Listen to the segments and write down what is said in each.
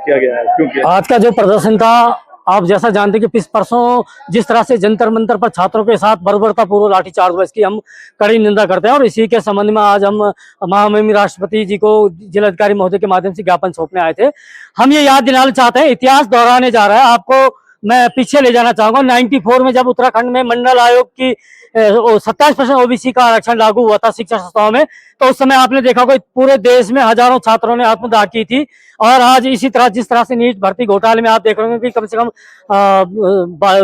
किया गया है, क्यों किया? आज का जो प्रदर्शन था, आप जैसा जानते हैं कि परसों जिस तरह से जंतर मंतर पर छात्रों के साथ बर्बरता पूर्व लाठीचार्ज हुआ, इसकी हम कड़ी निंदा करते हैं और इसी के संबंध में आज हम महामहिम राष्ट्रपति जी को जिलाधिकारी महोदय के माध्यम से ज्ञापन सौंपने आए थे। हम ये याद दिलाना चाहते हैं, इतिहास दोहराने जा रहा है। आपको मैं पीछे ले जाना चाहूंगा। 94 में जब उत्तराखंड में मंडल आयोग की 27% ओबीसी का आरक्षण लागू हुआ था शिक्षा संस्थाओं में, तो उस समय आपने देखा होगा पूरे देश में हजारों छात्रों ने आत्मदाह की थी। और आज इसी तरह जिस तरह से नीट भर्ती घोटाले में आप देख रहे होंगे कि कम से कम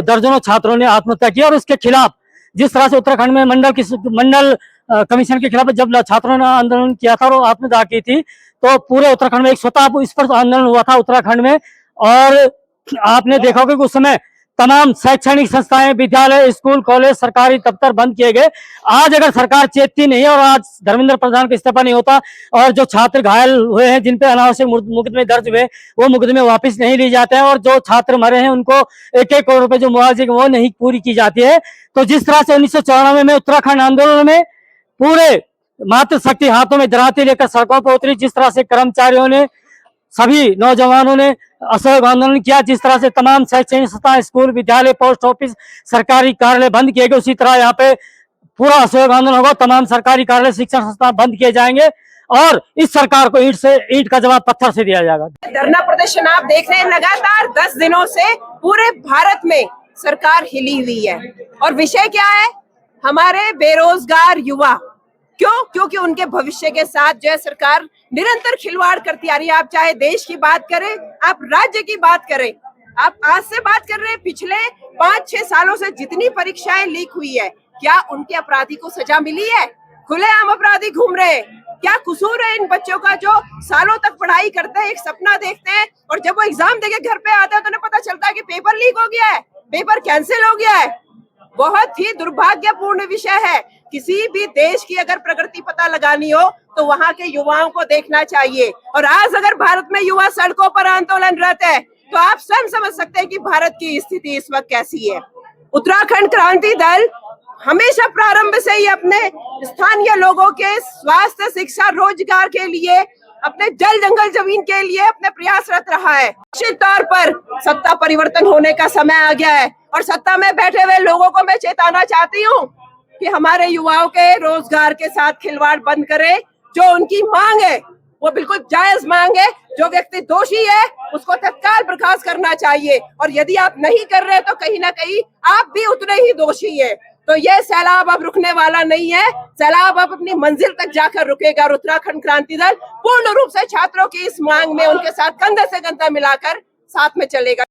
दर्जनों छात्रों ने आत्महत्या की। और उसके खिलाफ जिस तरह से उत्तराखंड में मंडल कमीशन के खिलाफ जब छात्रों ने आंदोलन किया था और आत्मदाह की थी, तो पूरे उत्तराखंड में एक स्वतः स्फूर्त आंदोलन हुआ था उत्तराखंड में। और आपने देखा होगा कि उस समय तमाम शैक्षणिक संस्थाएं, विद्यालय, स्कूल, कॉलेज, सरकारी दफ्तर बंद किए गए। आज अगर सरकार चेतती नहीं है और आज धर्मेंद्र प्रधान का इस्तीफा नहीं होता और जो छात्र घायल हुए हैं, जिन पे अनावश्यक मुकदमे दर्ज हुए, वो मुकदमे वापस नहीं लिए जाते हैं और जो छात्र मरे हैं उनको 1-1 करोड़ रुपए जो मुआवजे वो नहीं पूरी की जाती है। तो जिस तरह से 1994 में उत्तराखंड आंदोलन में पूरे मातृशक्ति हाथों में दराती लेकर सड़कों पर उतरी, जिस तरह से कर्मचारियों ने, सभी नौजवानों ने असहयोग आंदोलन किया, जिस तरह से तमाम शैक्षणिक संस्थाएं, स्कूल, विद्यालय, पोस्ट ऑफिस, सरकारी कार्यालय बंद किए गए, उसी तरह यहाँ पे पूरा असहयोग आंदोलन होगा। तमाम सरकारी कार्यालय, शिक्षण संस्थान बंद किए जाएंगे और इस सरकार को ईंट का जवाब पत्थर से दिया जाएगा। धरना प्रदर्शन आप देख रहे हैं, लगातार 10 दिनों से पूरे भारत में सरकार हिली हुई है। और विषय क्या है? हमारे बेरोजगार युवा। क्यों? क्योंकि उनके भविष्य के साथ जो है सरकार निरंतर खिलवाड़ करती आ रही है। आप चाहे देश की बात करें, आप राज्य की बात करें, आप आज से बात कर रहे हैं, पिछले 5-6 सालों से जितनी परीक्षाएं लीक हुई है, क्या उनके अपराधी को सजा मिली है? खुलेआम अपराधी घूम रहे हैं। क्या कसूर है इन बच्चों का जो सालों तक पढ़ाई करते हैं, एक सपना देखते हैं और जब वो एग्जाम देके घर पे आते हैं तो उन्हें पता चलता है कि पेपर लीक हो गया है, पेपर कैंसिल हो गया है। बहुत ही दुर्भाग्यपूर्ण विषय है। किसी भी देश की अगर प्रगति पता लगानी हो तो वहाँ के युवाओं को देखना चाहिए। और आज अगर भारत में युवा सड़कों पर आंदोलनरत है तो आप स्वयं समझ सकते हैं कि भारत की स्थिति इस वक्त कैसी है। उत्तराखंड क्रांति दल हमेशा प्रारंभ से ही अपने स्थानीय लोगों के स्वास्थ्य, शिक्षा, रोजगार के लिए, अपने जल जंगल जमीन के लिए अपने प्रयासरत रहा है। निश्चित तौर पर सत्ता परिवर्तन होने का समय आ गया है और सत्ता में बैठे हुए लोगों को मैं चेताना चाहती हूँ कि हमारे युवाओं के रोजगार के साथ खिलवाड़ बंद करें। जो उनकी मांग है वो बिल्कुल जायज मांग है। जो व्यक्ति दोषी है उसको तत्काल बर्खास्त करना चाहिए और यदि आप नहीं कर रहे तो कहीं ना कहीं आप भी उतने ही दोषी है। तो ये सैलाब अब रुकने वाला नहीं है, सैलाब अब अपनी मंजिल तक जाकर रुकेगा। और उत्तराखंड क्रांति दल पूर्ण रूप से छात्रों की इस मांग में उनके साथ कंधे से कंधा मिलाकर साथ में चलेगा।